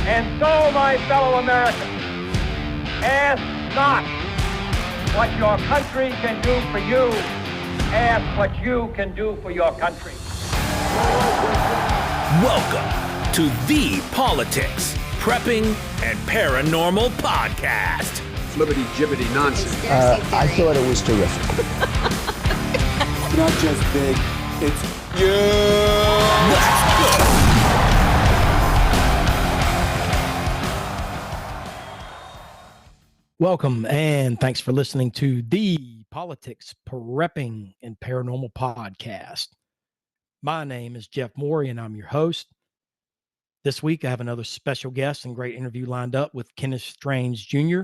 And so, my fellow Americans, ask not what your country can do for you. Ask what you can do for your country. Welcome to the Politics, Prepping, and Paranormal Podcast. Flippity-jibbity nonsense. I thought it was terrific. Not just big, it's yeah. Let's go. Welcome, and thanks for listening to the Politics, Prepping, and Paranormal Podcast. My name is Jeff Morey, and I'm your host. This week, I have another special guest and great interview lined up with Kenneth Strange Jr.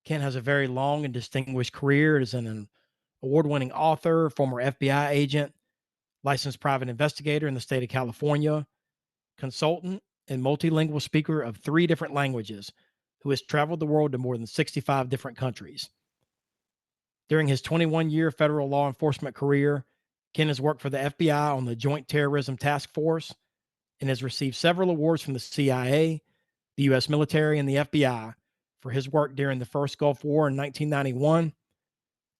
Ken has a very long and distinguished career as an award-winning author, former FBI agent, licensed private investigator in the state of California, consultant, and multilingual speaker of 3 different languages, who has traveled the world to more than 65 different countries. During his 21-year federal law enforcement career, Ken has worked for the FBI on the Joint Terrorism Task Force and has received several awards from the CIA, the U.S. military, and the FBI for his work during the first Gulf War in 1991,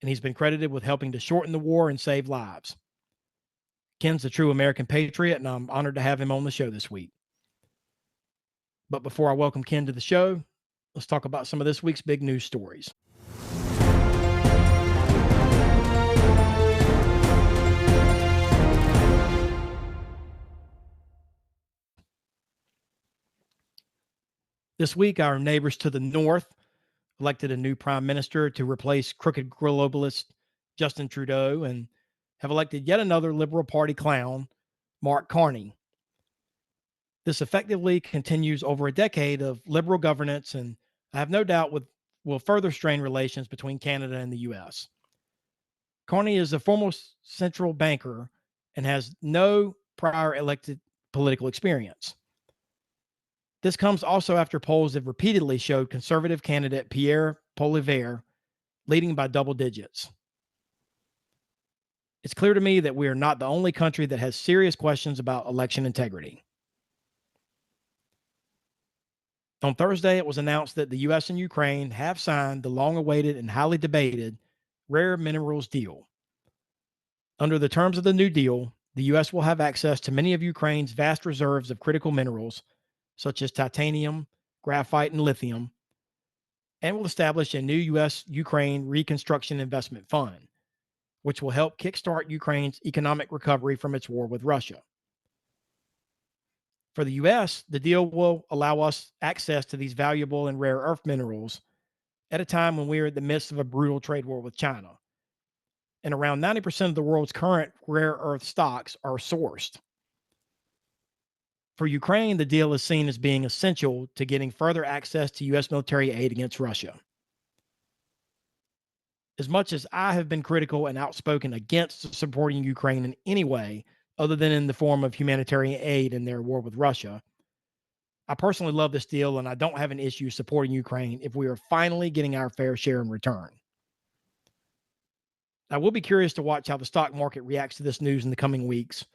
and he's been credited with helping to shorten the war and save lives. Ken's a true American patriot, and I'm honored to have him on the show this week. But before I welcome Ken to the show, let's talk about some of this week's big news stories. This week, our neighbors to the north elected a new prime minister to replace crooked globalist Justin Trudeau and have elected yet another Liberal Party clown, Mark Carney. This effectively continues over a decade of liberal governance, and I have no doubt will further strain relations between Canada and the U.S. Carney is a former central banker and has no prior elected political experience. This comes also after polls have repeatedly showed conservative candidate Pierre Poilievre leading by double digits. It's clear to me that we are not the only country that has serious questions about election integrity. On Thursday, it was announced that the U.S. and Ukraine have signed the long-awaited and highly debated rare minerals deal. Under the terms of the new deal, the U.S. will have access to many of Ukraine's vast reserves of critical minerals, such as titanium, graphite, and lithium, and will establish a new U.S.-Ukraine Reconstruction Investment Fund, which will help kickstart Ukraine's economic recovery from its war with Russia. For the U.S., the deal will allow us access to these valuable and rare earth minerals at a time when we are in the midst of a brutal trade war with China. And around 90% of the world's current rare earth stocks are sourced. For Ukraine, the deal is seen as being essential to getting further access to U.S. military aid against Russia. As much as I have been critical and outspoken against supporting Ukraine in any way, other than in the form of humanitarian aid in their war with Russia, I personally love this deal, and I don't have an issue supporting Ukraine if we are finally getting our fair share in return. I will be curious to watch how the stock market reacts to this news in the coming weeks,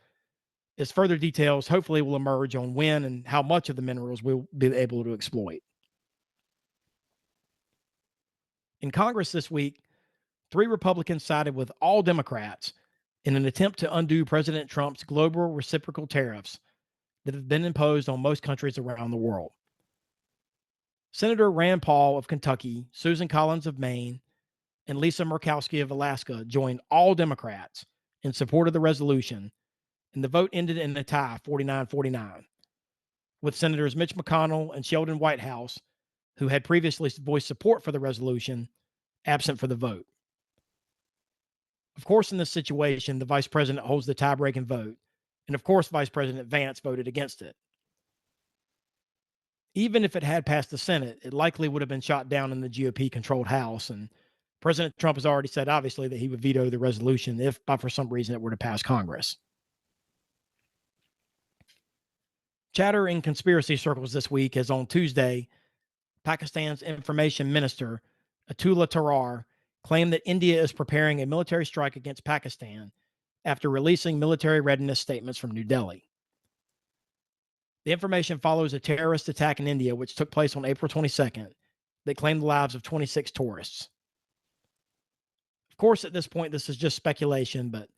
as further details hopefully will emerge on when and how much of the minerals we'll be able to exploit. In Congress this week, 3 Republicans sided with all Democrats in an attempt to undo President Trump's global reciprocal tariffs that have been imposed on most countries around the world. Senator Rand Paul of Kentucky, Susan Collins of Maine, and Lisa Murkowski of Alaska joined all Democrats in support of the resolution, and the vote ended in a tie, 49-49, with Senators Mitch McConnell and Sheldon Whitehouse, who had previously voiced support for the resolution, absent for the vote. Of course, in this situation, the vice president holds the tie-breaking vote, and of course, Vice President Vance voted against it. Even if it had passed the Senate, it likely would have been shot down in the GOP-controlled House, and President Trump has already said, obviously, that he would veto the resolution if, for some reason, it were to pass Congress. Chatter in conspiracy circles this week is on Tuesday, Pakistan's information minister, Atullah Tarar, claimed that India is preparing a military strike against Pakistan after releasing military readiness statements from New Delhi. The information follows a terrorist attack in India, which took place on April 22nd, that claimed the lives of 26 tourists. Of course, at this point, this is just speculation, but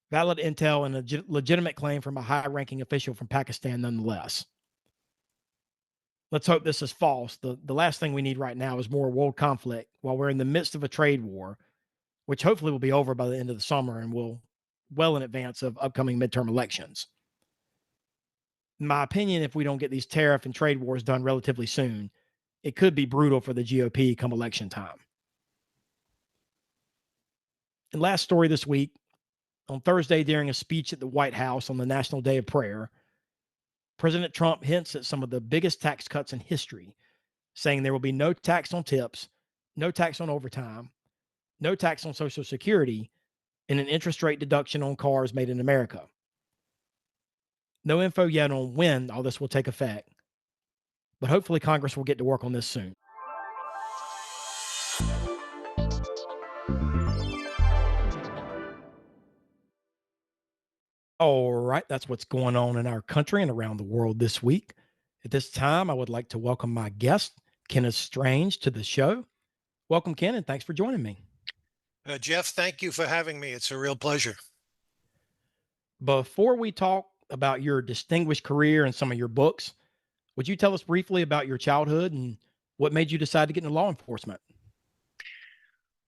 valid intel and a legitimate claim from a high-ranking official from Pakistan nonetheless. Let's hope this is false. The last thing we need right now is more world conflict while we're in the midst of a trade war, which hopefully will be over by the end of the summer and will well in advance of upcoming midterm elections. In my opinion, if we don't get these tariff and trade wars done relatively soon, it could be brutal for the GOP come election time. And last story this week, on Thursday during a speech at the White House on the National Day of Prayer, President Trump hints at some of the biggest tax cuts in history, saying there will be no tax on tips, no tax on overtime, no tax on Social Security, and an interest rate deduction on cars made in America. No info yet on when all this will take effect, but hopefully Congress will get to work on this soon. All right, that's what's going on in our country and around the world this week. At this time, I would like to welcome my guest, Kenneth Strange, to the show. Welcome, Ken, and thanks for joining me. Jeff, thank you for having me. It's a real pleasure. Before we talk about your distinguished career and some of your books, would you tell us briefly about your childhood and what made you decide to get into law enforcement?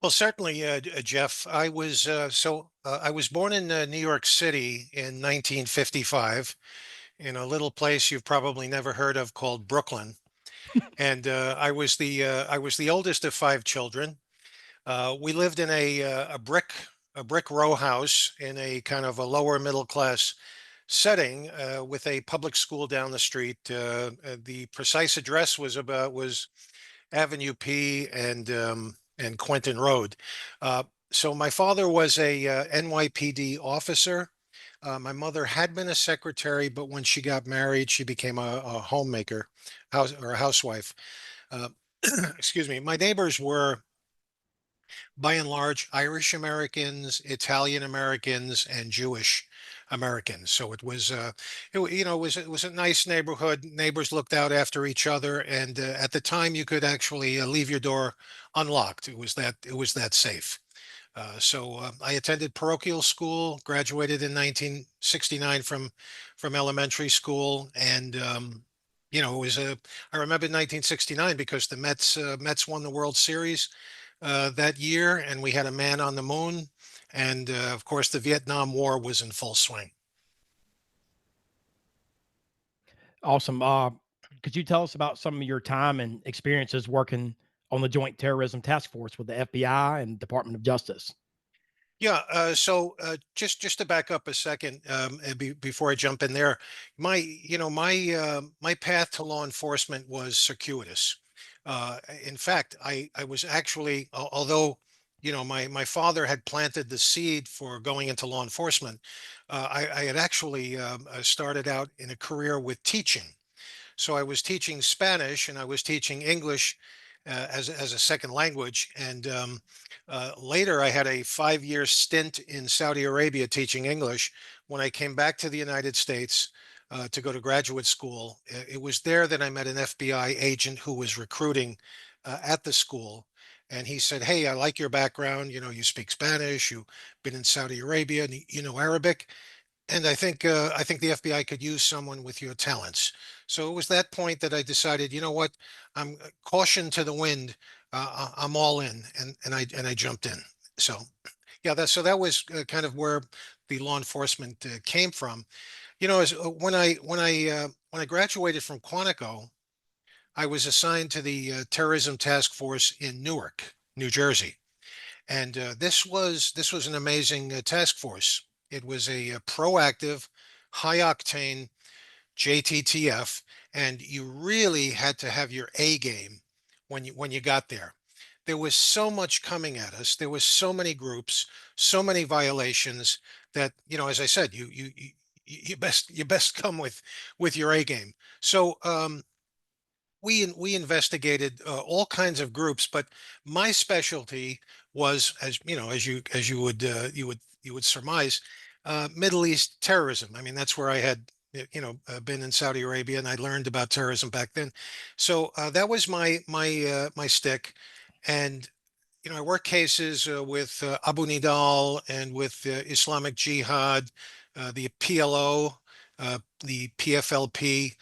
Well, certainly, Jeff. I was born in New York City in 1955 in a little place you've probably never heard of called Brooklyn, and I was the oldest of five children. We lived in a brick row house in a kind of a lower middle class setting with a public school down the street. The precise address was Avenue P and Quentin Road. So my father was a NYPD officer. My mother had been a secretary, but when she got married, she became a homemaker, a housewife. Uh, excuse me. My neighbors were, by and large, Irish Americans, Italian Americans, and Jewish Americans. So it was, it was a nice neighborhood. Neighbors looked out after each other, and at the time, you could actually leave your door unlocked. It was that safe. I attended parochial school, graduated in 1969 from elementary school, and it was I remember 1969 because the Mets won the World Series that year, and we had a man on the moon. And of course, the Vietnam War was in full swing. Awesome. Could you tell us about some of your time and experiences working on the Joint Terrorism Task Force with the FBI and Department of Justice? Yeah. Just to back up a second, before I jump in there, my path to law enforcement was circuitous. In fact, I was actually, although my father had planted the seed for going into law enforcement, I had actually started out in a career with teaching. So I was teaching Spanish and I was teaching English as a second language. And later I had a 5-year stint in Saudi Arabia teaching English. When I came back to the United States to go to graduate school, it was there that I met an FBI agent who was recruiting at the school. And he said, "Hey, I like your background. You speak Spanish, you've been in Saudi Arabia, and you know Arabic. And I think the FBI could use someone with your talents." So it was that point that I decided, you know what, I'm caution to the wind. I'm all in, and I jumped in. So yeah, that was kind of where the law enforcement came from. As when I graduated from Quantico, I was assigned to the terrorism task force in Newark, New Jersey. And this was an amazing task force. It was a proactive, high octane JTTF, and you really had to have your A game when you got there. There was so much coming at us. There was so many groups, so many violations that, as I said, you best come with your A game. So we investigated all kinds of groups, but my specialty was, as you would surmise, Middle East terrorism. I mean, that's where I had been in Saudi Arabia, and I learned about terrorism back then. So that was my stick. And I worked cases with Abu Nidal and with Islamic Jihad, the PLO, the PFLP,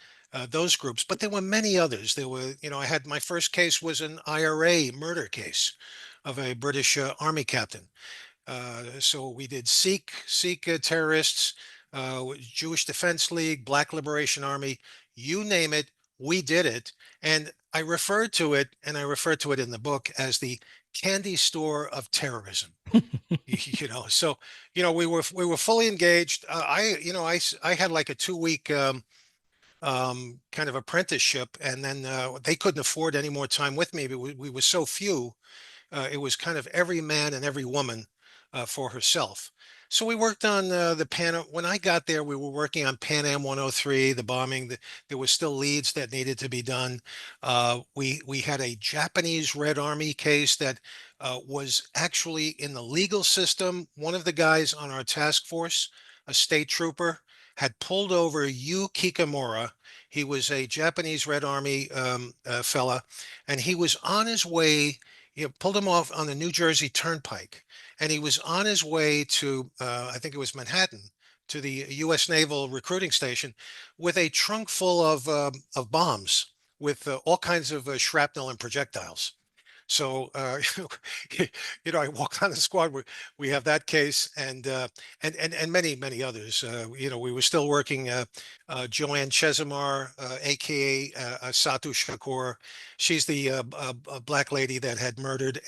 those groups. But there were many others. There were, I had my first case was an IRA murder case of a British Army captain. So we did Sikh terrorists, Jewish Defense League, Black Liberation Army, you name it, we did it. And I referred to it, and I referred to it in the book as the candy store of terrorism. So we were fully engaged. I had like a 2 week kind of apprenticeship, and then they couldn't afford any more time with me. But we were so few, it was kind of every man and every woman for herself. So we worked on the Pan. When I got there, we were working on Pan Am 103, the bombing. There was still leads that needed to be done. We had a Japanese Red Army case that was actually in the legal system. One of the guys on our task force, a state trooper, had pulled over Yu Kikamura. He was a Japanese Red Army fella, and he was on his way. Pulled him off on the New Jersey Turnpike, and he was on his way to, I think it was Manhattan, to the U.S. Naval recruiting station with a trunk full of bombs with all kinds of shrapnel and projectiles. So, I walked on the squad. We have that case, and many others. We were still working. Joanne Chesimar, aka Satu Shakur, she's the black lady that had murdered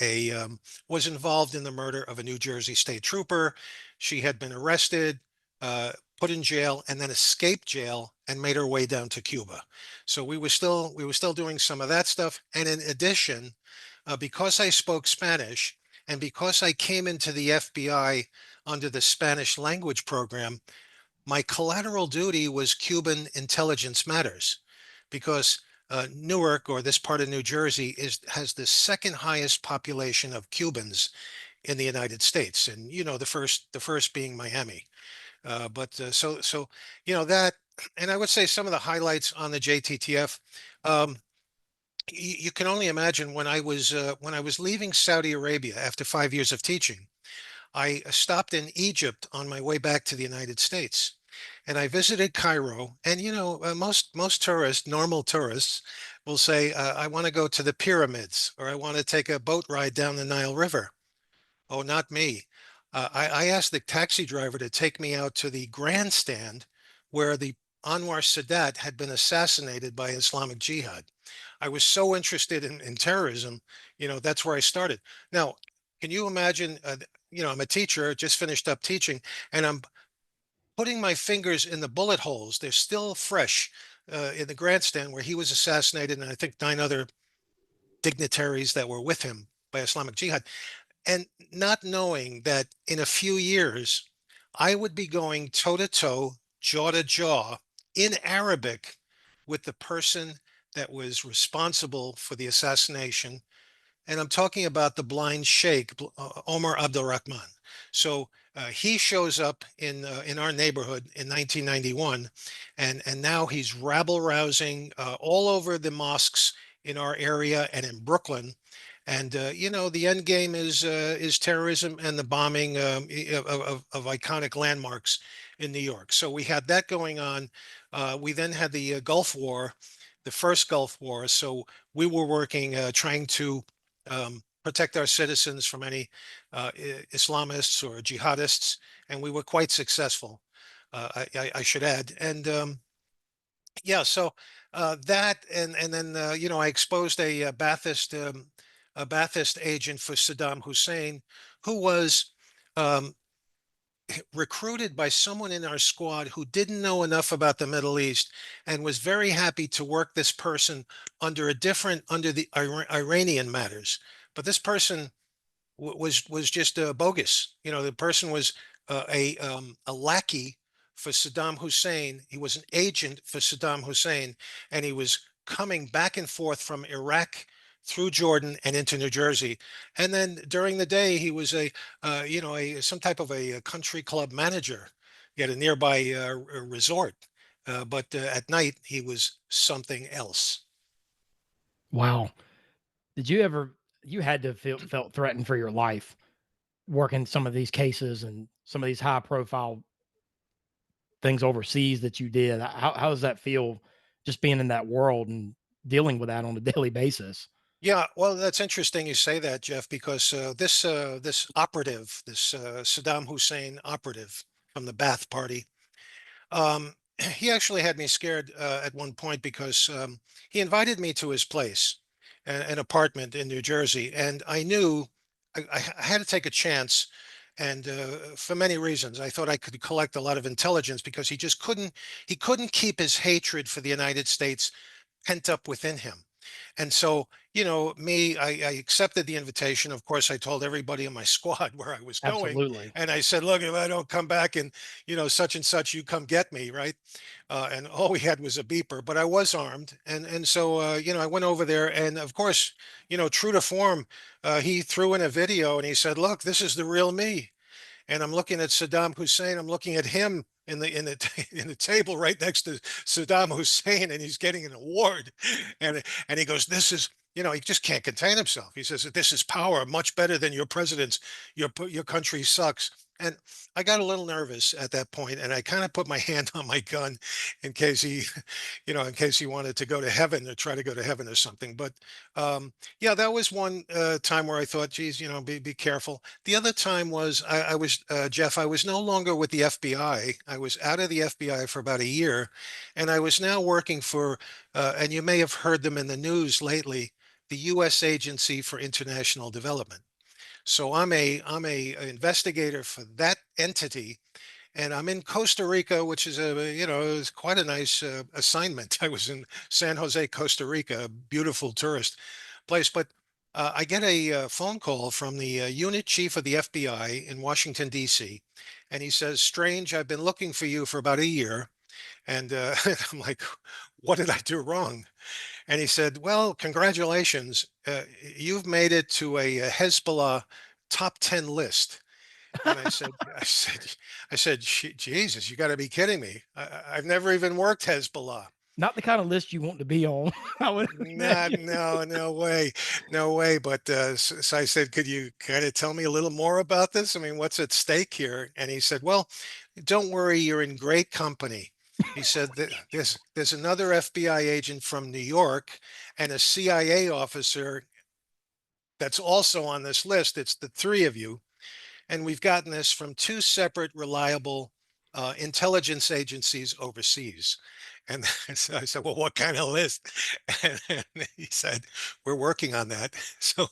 was involved in the murder of a New Jersey state trooper. She had been arrested, put in jail, and then escaped jail and made her way down to Cuba. So we were still doing some of that stuff, and in addition, because I spoke Spanish and because I came into the FBI under the Spanish language program, my collateral duty was Cuban intelligence matters, because Newark, or this part of New Jersey, has the second highest population of Cubans in the United States, and the first being Miami. So that, and I would say some of the highlights on the JTTF. You can only imagine when I was leaving Saudi Arabia after 5 years of teaching, I stopped in Egypt on my way back to the United States, and I visited Cairo. And most tourists, normal tourists, will say, "I want to go to the pyramids," or "I want to take a boat ride down the Nile River." Oh, not me. I asked the taxi driver to take me out to the grandstand where the Anwar Sadat had been assassinated by Islamic Jihad. I was so interested in terrorism, that's where I started. Now, can you imagine, I'm a teacher, just finished up teaching, and I'm putting my fingers in the bullet holes. They're still fresh in the grandstand where he was assassinated, and I think 9 other dignitaries that were with him by Islamic Jihad. And not knowing that in a few years, I would be going toe to toe, jaw to jaw in Arabic with the person that was responsible for the assassination. And I'm talking about the blind sheikh, Omar Abdulrahman. So he shows up in our neighborhood in 1991, and now he's rabble rousing all over the mosques in our area and in Brooklyn. And the end game is terrorism and the bombing of iconic landmarks in New York. So we had that going on. We then had the Gulf War, the first Gulf War. So we were working, trying to protect our citizens from any Islamists or jihadists, and we were quite successful, I should add. And so that, and then I exposed a Ba'athist agent for Saddam Hussein, who was recruited by someone in our squad who didn't know enough about the Middle East and was very happy to work this person under the Iranian matters. But this person was just bogus. The person was a lackey for Saddam Hussein. He was an agent for Saddam Hussein, and he was coming back and forth from Iraq through Jordan and into New Jersey. And then during the day, he was some type of a country club manager. He had a nearby resort. but at night he was something else. Wow. Did you ever, you had to felt threatened for your life working some of these cases and some of these high profile things overseas that you did? How does that feel just being in that world and dealing with that on a daily basis? Yeah, well, that's interesting you say that, Jeff, because this operative, this Saddam Hussein operative from the Ba'ath Party, he actually had me scared at one point because he invited me to his place, an apartment in New Jersey, and I knew I had to take a chance. And for many reasons, I thought I could collect a lot of intelligence because he just couldn't keep his hatred for the United States pent up within him. And so, I accepted the invitation. Of course, I told everybody in my squad where I was going. Absolutely. And I said, look, if I don't come back and, such and such, you come get me. Right. And all we had was a beeper, but I was armed. And so, I went over there. And of course, true to form, he threw in a video and he said, look, this is the real me. And I'm looking at Saddam Hussein. I'm looking at him in the table right next to Saddam Hussein, and he's getting an award. And he goes, "This is." He just can't contain himself. He says, "This is power, much better than your president's. Your country sucks." And I got a little nervous at that point, and I kind of put my hand on my gun in case he, in case he wanted to go to heaven or try to go to heaven or something. But yeah, that was one time where I thought, geez, be careful. The other time was I was Jeff. I was no longer with the FBI. I was out of the FBI for about a year, and I was now working for, and you may have heard them in the news lately, the U.S. Agency for International Development. So I'm a investigator for that entity, and I'm in Costa Rica, which is it was quite a nice assignment. I was in San Jose, Costa Rica, a beautiful tourist place. But I get a phone call from the unit chief of the FBI in Washington, D.C., and he says, Strange, I've been looking for you for about a year. And I'm like, what did I do wrong? And he said, well, congratulations. You've made it to a Hezbollah top 10 list. And I said, Jesus, you got to be kidding me. I've never even worked Hezbollah. Not the kind of list you want to be on. I would Not, imagine. no way, no way. But so I said, could you kind of tell me a little more about this? I mean, what's at stake here? And he said, well, don't worry, you're in great company. He said that there's another FBI agent from New York and a CIA officer that's also on this list. It's the three of you. And we've gotten this from two separate reliable intelligence agencies overseas. And so I said, well, what kind of list? And he said, we're working on that. So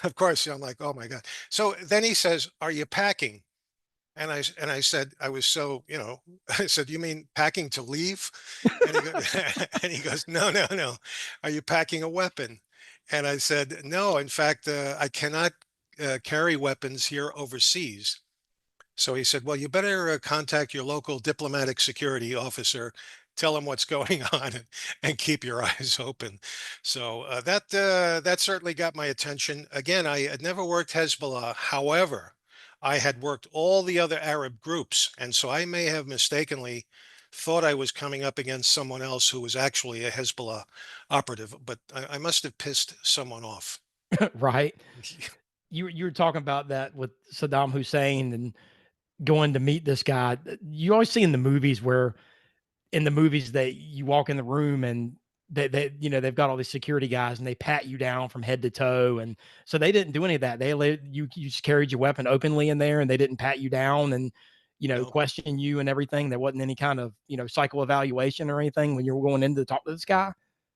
of course, I'm like, oh my God. So then he says, are you packing? And I said, I was so, I said, you mean packing to leave? And and he goes, no, no, no. Are you packing a weapon? And I said, no, in fact, I cannot carry weapons here overseas. So he said, well, you better contact your local diplomatic security officer, tell him what's going on, and keep your eyes open. So that certainly got my attention. Again, I had never worked Hezbollah. However, I had worked all the other Arab groups. And so I may have mistakenly thought I was coming up against someone else who was actually a Hezbollah operative, but I must have pissed someone off. Right. You were talking about that with Saddam Hussein and going to meet this guy. You always see in the movies where in the movies that you walk in the room and they've got all these security guys and they pat you down from head to toe. And so they didn't do any of that. They let you just carried your weapon openly in there and they didn't pat you down and, No. question you and everything. There wasn't any kind of, psycho evaluation or anything when you were going in to talk to this guy.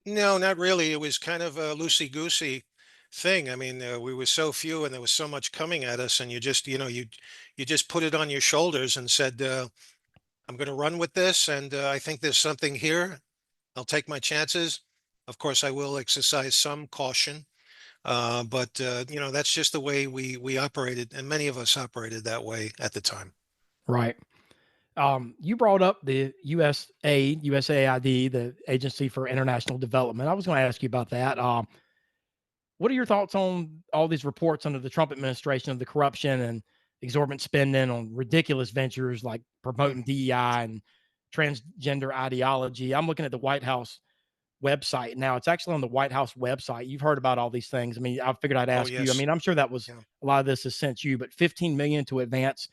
No, not really. It was kind of a loosey-goosey thing. I mean, we were so few and there was so much coming at us, and you just, you just put it on your shoulders and said, I'm going to run with this, and I think there's something here. I'll take my chances. Of course, I will exercise some caution, but that's just the way we operated, and many of us operated that way at the time. Right. You brought up the USAID, the Agency for International Development. I was going to ask you about that. What are your thoughts on all these reports under the Trump administration of the corruption and exorbitant spending on ridiculous ventures like promoting DEI and transgender ideology. I'm looking at the White House website now. It's actually on the White House website. You've heard about all these things. I mean, I figured I'd Oh, ask you. I yes. mean, I'm sure that was Yeah. a lot of this is sent you, but 15 million to advance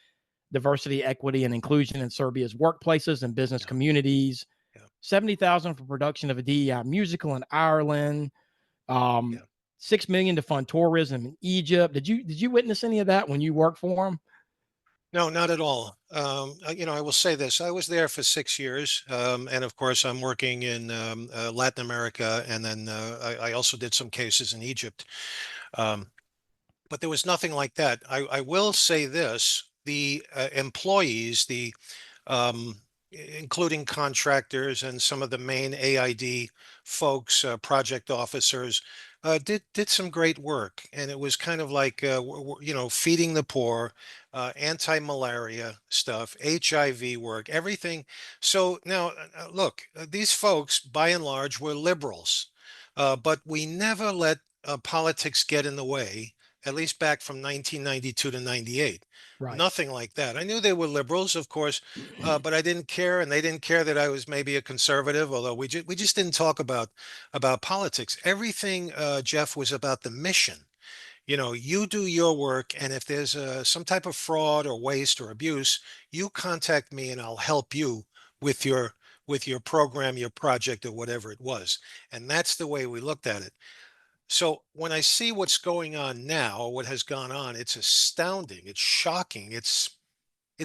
diversity, equity, and inclusion in Serbia's workplaces and business Yeah. communities. Yeah. 70,000 for production of a DEI musical in Ireland. Yeah. 6 million to fund tourism in Egypt. Did you witness any of that when you worked for them? No, not at all. I will say this. I was there for 6 years. And of course, I'm working in Latin America. And then I also did some cases in Egypt. Um, but there was nothing like that. I will say this, the employees, um, including contractors and some of the main AID folks, project officers, did some great work, and it was kind of like feeding the poor, anti-malaria stuff, HIV work, everything. So now, look, these folks, by and large, were liberals, but we never let politics get in the way. At least back from 1992 to 98. Right. Nothing like that. I knew they were liberals, of course, but I didn't care, and they didn't care that I was maybe a conservative. Although we just didn't talk about politics. Everything, Jeff, was about the mission. You do your work, and if there's some type of fraud or waste or abuse, you contact me, and I'll help you with your program, your project, or whatever it was. And that's the way we looked at it. So when I see what's going on now, what has gone on, it's astounding. It's shocking. It's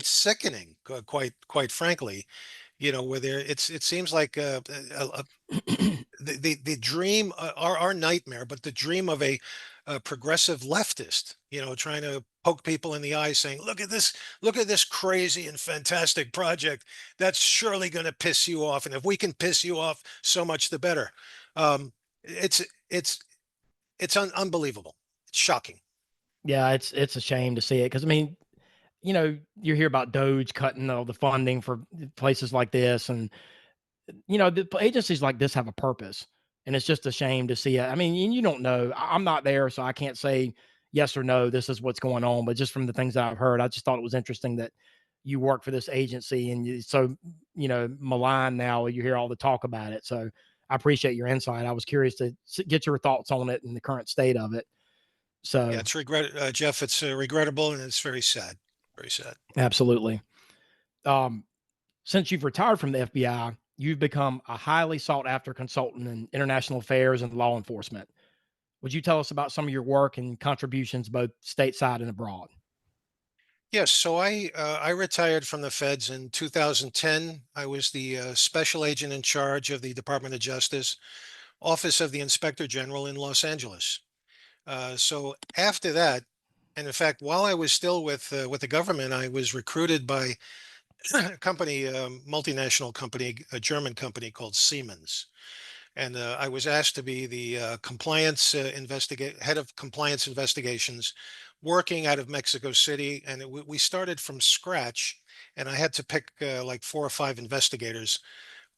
sickening, quite frankly. Where it seems like the dream, our nightmare, but the dream of a progressive leftist, trying to poke people in the eye, saying, look at this crazy and fantastic project. That's surely going to piss you off, and if we can piss you off, so much the better. Um, it's it's it's unbelievable. It's shocking. Yeah, it's a shame to see it because I mean, you hear about Doge cutting all the funding for places like this, and the agencies like this have a purpose, and it's just a shame to see it. I mean, you don't know. I'm not there, so I can't say yes or no. This is what's going on, but just from the things that I've heard, I just thought it was interesting that you work for this agency and so maligned now. You hear all the talk about it, so I appreciate your insight. I was curious to get your thoughts on it and the current state of it. Yeah, So, it's Jeff. It's regrettable, and it's very sad. Very sad. absolutely. Um, since you've retired from the FBI, you've become a highly sought after consultant in international affairs and law enforcement. Would you tell us about some of your work and contributions both stateside and abroad? Yes, so I retired from the feds in 2010. I was the special agent in charge of the Department of Justice, Office of the Inspector General in Los Angeles. So after that, and in fact, while I was still with the government, I was recruited by a company, multinational company, a German company called Siemens. And I was asked to be the compliance head of compliance investigations, working out of Mexico City. And we started from scratch, and I had to pick like 4 or 5 investigators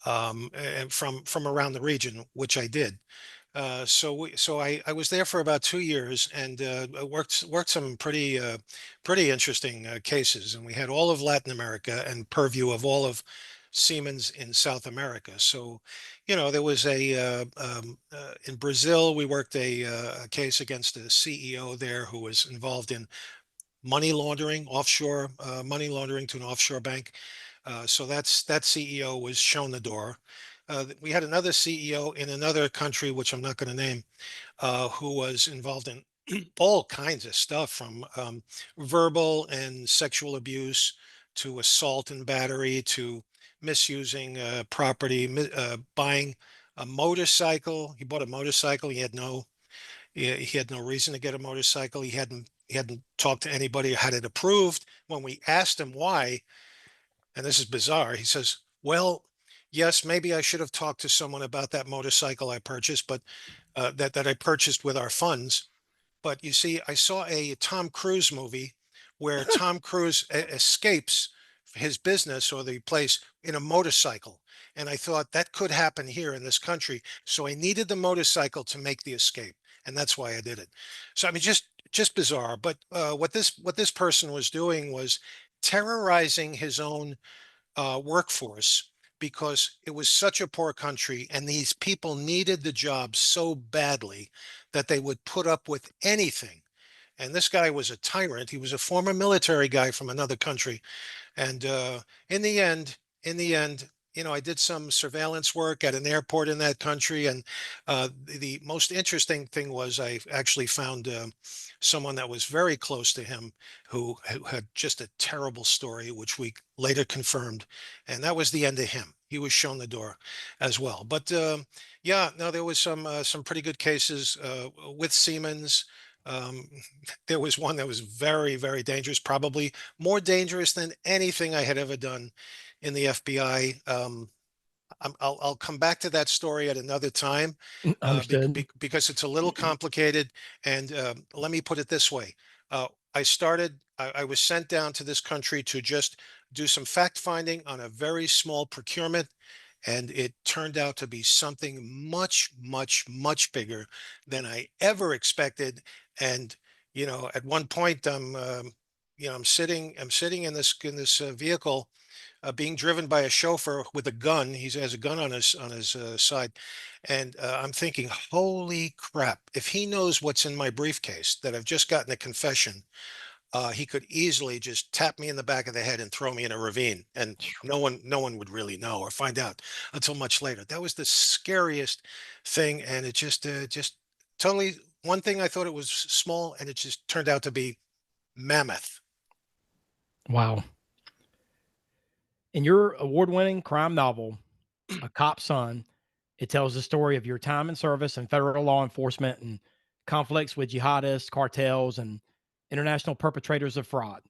and from around the region, which I did. So I was there for about 2 years, and I worked some pretty interesting cases, and we had all of Latin America and purview of all of Siemens in South America. So, there was in Brazil, we worked a case against a CEO there who was involved in money laundering, offshore money laundering to an offshore bank. So that CEO was shown the door. We had another CEO in another country, which I'm not going to name, who was involved in all kinds of stuff, from verbal and sexual abuse to assault and battery to misusing property, buying a motorcycle. He bought a motorcycle. He had no reason to get a motorcycle. He hadn't talked to anybody, had it approved. When we asked him why, and this is bizarre, he says, "Well, yes, maybe I should have talked to someone about that motorcycle I purchased, but that I purchased with our funds. But you see, I saw a Tom Cruise movie where Tom Cruise escapes his business or the place in a motorcycle. And I thought that could happen here in this country. So I needed the motorcycle to make the escape. And that's why I did it. So I mean, just bizarre. But what this person was doing was terrorizing his own workforce because it was such a poor country and these people needed the job so badly that they would put up with anything. And this guy was a tyrant. He was a former military guy from another country. And in the end, I did some surveillance work at an airport in that country. And the most interesting thing was I actually found someone that was very close to him who had just a terrible story, which we later confirmed. And that was the end of him. He was shown the door as well. But yeah, no, there was some pretty good cases with Siemens. Um, there was one that was very, very dangerous, probably more dangerous than anything I had ever done in the FBI. I'll come back to that story at another time Understood. because it's a little complicated. And let me put it this way. I was sent down to this country to just do some fact finding on a very small procurement. And it turned out to be something much, much, much bigger than I ever expected. And at one point, I'm sitting in this vehicle, being driven by a chauffeur with a gun. He has a gun on his side, and I'm thinking, holy crap! If he knows what's in my briefcase, that I've just gotten a confession, he could easily just tap me in the back of the head and throw me in a ravine, and no one would really know or find out until much later. That was the scariest thing, and it just totally one thing I thought it was small, and it just turned out to be mammoth. Wow. In your award-winning crime novel, A Cop's Son, it tells the story of your time in service in federal law enforcement and conflicts with jihadists, cartels, and international perpetrators of fraud.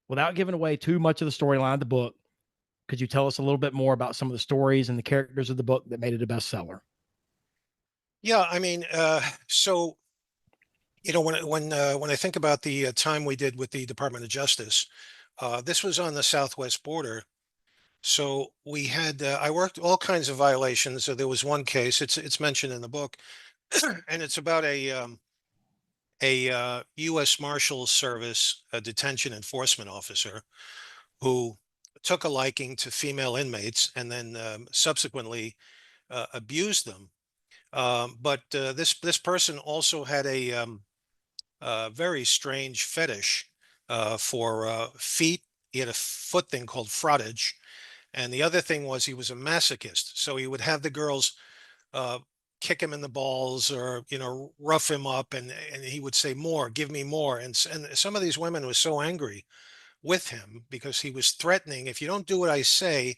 Without giving away too much of the storyline of the book, could you tell us a little bit more about some of the stories and the characters of the book that made it a bestseller? Yeah, I mean, so when I think about the time we did with the Department of Justice, this was on the southwest border. So we had I worked all kinds of violations. So there was one case. It's mentioned in the book, and it's about a U.S. Marshals Service detention enforcement officer who took a liking to female inmates and then subsequently abused them. But this person also had a very strange fetish for feet. He had a foot thing called frottage, and the other thing was he was a masochist. So he would have the girls uh, kick him in the balls or rough him up, and he would say more, give me more. And some of these women were so angry with him because he was threatening, if you don't do what I say,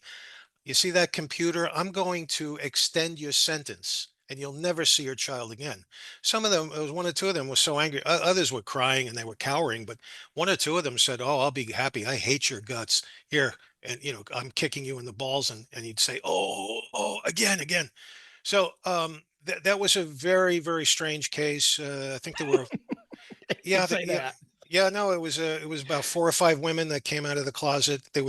you see that computer, I'm going to extend your sentence and you'll never see your child again. Some of them, it was one or two of them were so angry. Others were crying and they were cowering, but one or two of them said, oh, I'll be happy. I hate your guts here. And, I'm kicking you in the balls. And he'd say, oh, again. So that was a very, very strange case. I think there were, You yeah, say that. yeah, no, it was about four or five women that came out of the closet. They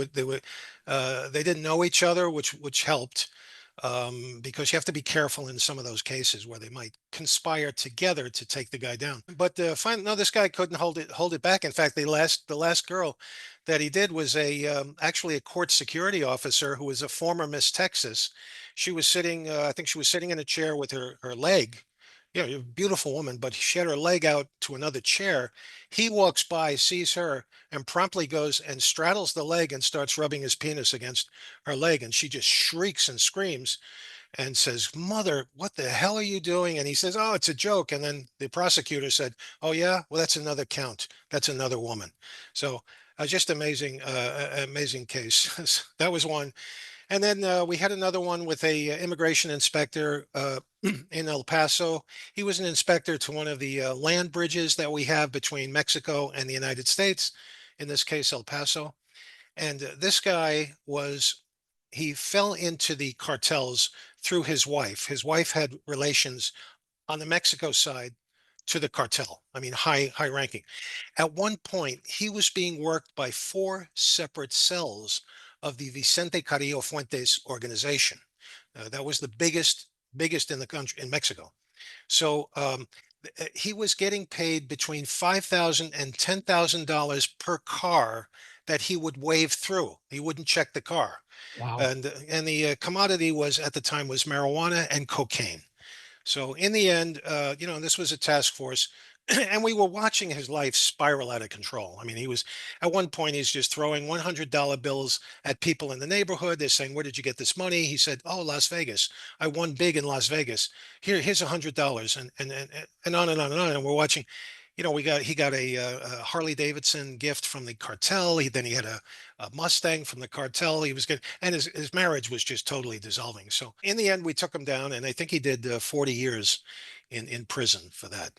didn't know each other, which helped, because you have to be careful in some of those cases where they might conspire together to take the guy down. But no, this guy couldn't hold it back. In fact, the last girl that he did was actually a court security officer who was a former Miss Texas. She was sitting, I think she was sitting in a chair with her leg. A beautiful woman, but she had her leg out to another chair. He walks by, sees her, and promptly goes and straddles the leg and starts rubbing his penis against her leg. And she just shrieks and screams and says, Mother, what the hell are you doing? And he says, oh, it's a joke. And then the prosecutor said, oh, yeah, well, that's another count. That's another woman. So just amazing, amazing case. That was one. And then we had another one with a immigration inspector in El Paso. He was an inspector to one of the land bridges that we have between Mexico and the United States, in this case, El Paso. And this guy he fell into the cartels through his wife. His wife had relations on the Mexico side to the cartel. I mean, high ranking. At one point, he was being worked by four separate cells of the Vicente Carrillo Fuentes organization. That was the biggest in the country, in Mexico. So he was getting paid between $5,000 and $10,000 per car that he would wave through. He wouldn't check the car. Wow. And the commodity was at the time was marijuana and cocaine. So in the end, this was a task force, and we were watching his life spiral out of control. I mean, he was at one point he's just throwing $100 bills at people in the neighborhood. They're saying, "Where did you get this money?" He said, "Oh, Las Vegas. I won big in Las Vegas. Here's $100," and on and on and on. And we're watching. He got a Harley Davidson gift from the cartel. Then he had a Mustang from the cartel. He was good, and his marriage was just totally dissolving. So in the end, we took him down, and I think he did 40 years in prison for that.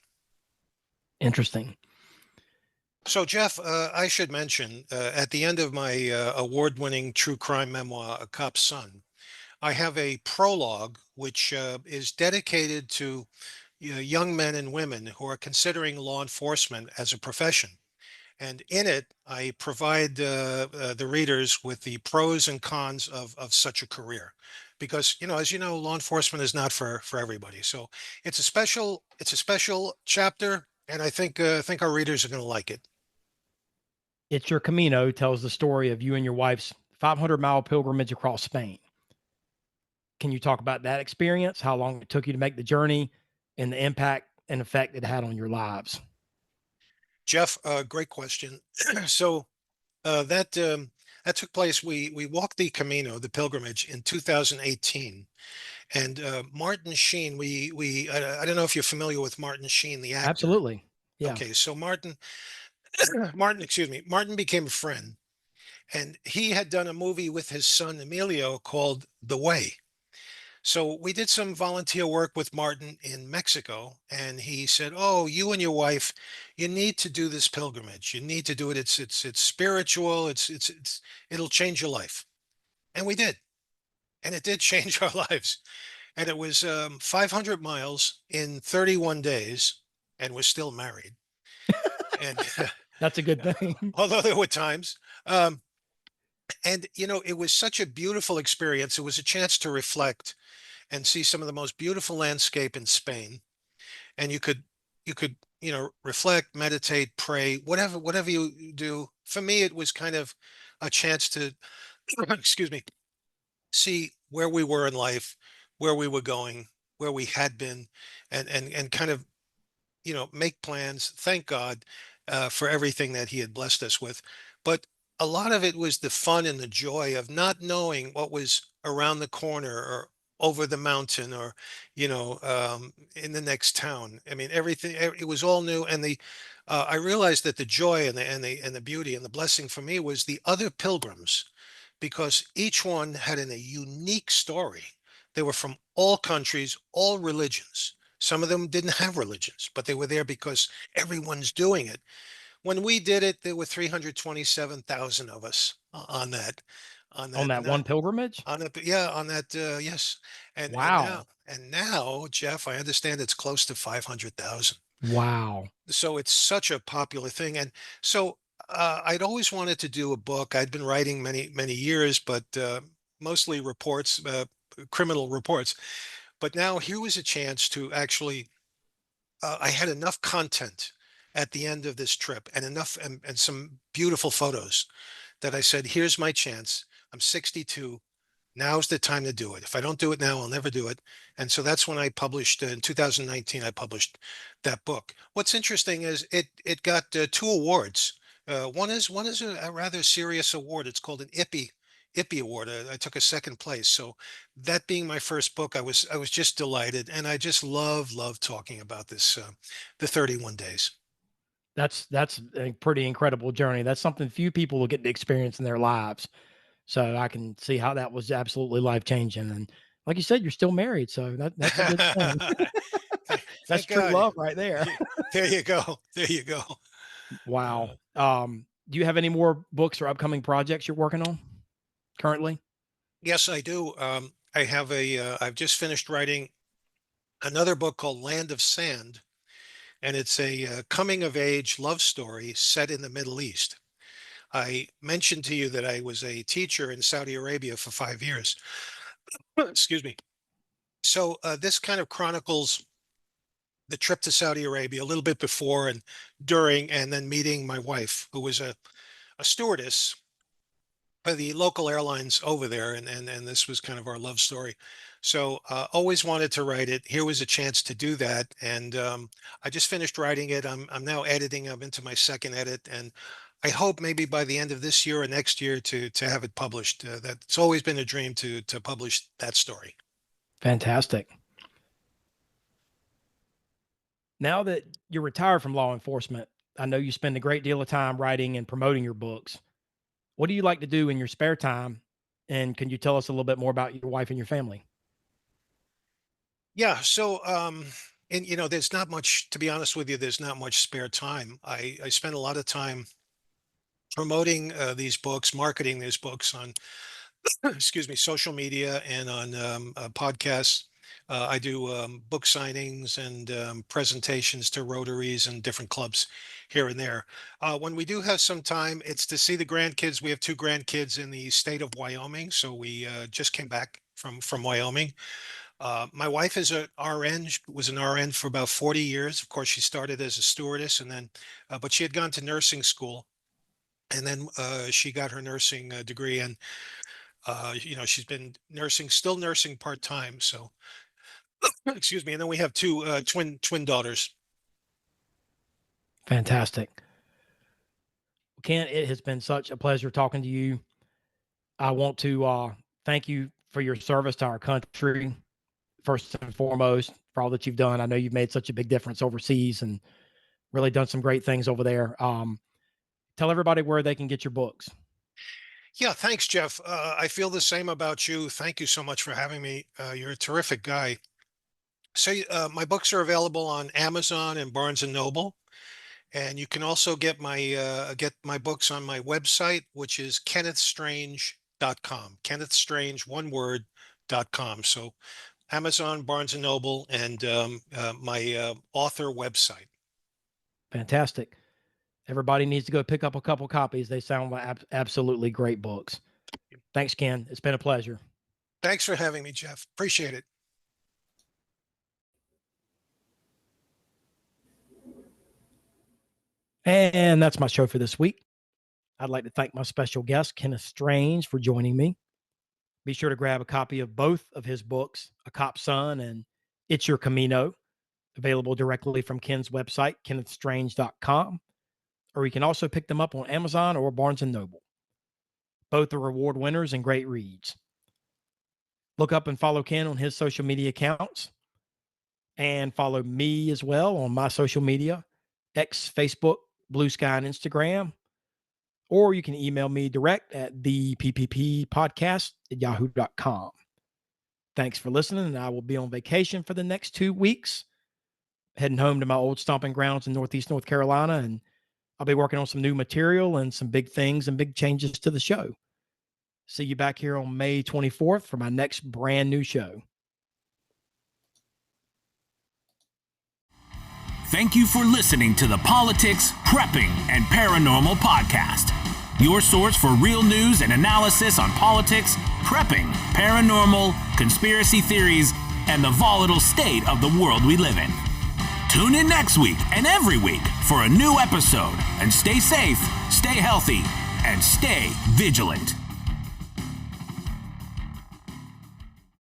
Interesting. So Jeff, I should mention at the end of my award-winning true crime memoir, A Cop's Son, I have a prologue which is dedicated to young men and women who are considering law enforcement as a profession. And in it, I provide the readers with the pros and cons of such a career, because as you know, law enforcement is not for everybody. So it's a special chapter, and I think our readers are going to like it. It's Your Camino tells the story of you and your wife's 500-mile pilgrimage across Spain. Can you talk about that experience, how long it took you to make the journey, and the impact and effect it had on your lives? Jeff, great question. So that took place. We walked the Camino, the pilgrimage, in 2018, and Martin Sheen. I don't know if you're familiar with Martin Sheen, the actor. Absolutely. Yeah. Okay, so Martin, excuse me, Martin became a friend, and he had done a movie with his son Emilio called The Way. So we did some volunteer work with Martin in Mexico, and he said, "Oh, you and your wife, you need to do this pilgrimage. You need to do it. It's spiritual. It'll change your life." And we did, and it did change our lives. And it was 500 miles in 31 days, and we're still married. And That's a good thing. although there were times, and it was such a beautiful experience. It was a chance to reflect and see some of the most beautiful landscape in Spain. And you could reflect, meditate, pray, whatever you do. For me, it was kind of a chance to, excuse me, see where we were in life, where we were going, where we had been, and kind of, make plans. Thank God for everything that he had blessed us with. But a lot of it was the fun and the joy of not knowing what was around the corner or over the mountain or in the next town. I mean, everything, it was all new. And I realized that the joy and the beauty and the blessing for me was the other pilgrims, because each one had a unique story. They were from all countries, all religions. Some of them didn't have religions, but they were there because everyone's doing it. When we did it, there were 327,000 of us on that One pilgrimage? on it. Yeah, on that. Yes. Wow. And now, Jeff, I understand it's close to 500,000. Wow. So it's such a popular thing. And so I'd always wanted to do a book. I'd been writing many years, but mostly reports, criminal reports. But now here was a chance to actually, I had enough content at the end of this trip and enough and some beautiful photos that I said, here's my chance. I'm 62. Now's the time to do it. If I don't do it now, I'll never do it. And so that's when I published in 2019, I published that book. What's interesting is it got 2 awards. One is a rather serious award. It's called an IPPY award. I took a 2nd place. So that being my first book, I was just delighted. And I just love talking about this, the 31 days. That's a pretty incredible journey. That's something few people will get to experience in their lives. So I can see how that was absolutely life-changing. And like you said, you're still married. So that's a good thing. That's true love right there. There you go. There you go. Wow. Do you have any more books or upcoming projects you're working on currently? Yes, I do. I have I've just finished writing another book called Land of Sand, and it's a coming of age love story set in the Middle East. I mentioned to you that I was a teacher in Saudi Arabia for 5 years. Excuse me. So this kind of chronicles the trip to Saudi Arabia, a little bit before and during, and then meeting my wife, who was a a stewardess for the local airlines over there, and this was kind of our love story. So always wanted to write it. Here was a chance to do that, and I just finished writing it. I'm now editing. I'm into my second edit, and I hope maybe by the end of this year or next year to have it published. That's always been a dream to publish that story. Fantastic. Now that you're retired from law enforcement, I know you spend a great deal of time writing and promoting your books. What do you like to do in your spare time? And can you tell us a little bit more about your wife and your family? Yeah. So, and there's not much, to be honest with you, there's not much spare time. I spend a lot of time promoting these books, marketing these books on, excuse me, social media and on podcasts. I do book signings and presentations to Rotaries and different clubs here and there. When we do have some time, it's to see the grandkids. We have 2 grandkids in the state of Wyoming, so we just came back from Wyoming. My wife is an RN, was an RN for about 40 years. Of course, she started as a stewardess, and then, but she had gone to nursing school, and then she got her nursing degree, and she's been still nursing part-time. So, excuse me. And then we have 2 twin daughters. Fantastic. Ken, it has been such a pleasure talking to you. I want to thank you for your service to our country, first and foremost, for all that you've done. I know you've made such a big difference overseas and really done some great things over there. Tell everybody where they can get your books. Yeah, thanks, Jeff. I feel the same about you. Thank you so much for having me. You're a terrific guy. So my books are available on Amazon and Barnes and Noble. And you can also get my books on my website, which is kennethstrange.com. Kennethstrange, one word.com. So Amazon, Barnes and Noble, and my author website. Fantastic. Everybody needs to go pick up a couple copies. They sound like absolutely great books. Thanks, Ken. It's been a pleasure. Thanks for having me, Jeff. Appreciate it. And that's my show for this week. I'd like to thank my special guest, Kenneth Strange, for joining me. Be sure to grab a copy of both of his books, A Cop's Son and It's Your Camino, available directly from Ken's website, kennethstrange.com, or you can also pick them up on Amazon or Barnes & Noble. Both are award winners and great reads. Look up and follow Ken on his social media accounts, and follow me as well on my social media, X, Facebook, Blue Sky, and Instagram. Or you can email me direct at thepppodcast@yahoo.com. Thanks for listening, and I will be on vacation for the next 2 weeks, heading home to my old stomping grounds in Northeast North Carolina, and I'll be working on some new material and some big things and big changes to the show. See you back here on May 24th for my next brand new show. Thank you for listening to the Politics, Prepping, and Paranormal Podcast. Your source for real news and analysis on politics, prepping, paranormal, conspiracy theories, and the volatile state of the world we live in. Tune in next week and every week for a new episode. And stay safe, stay healthy, and stay vigilant.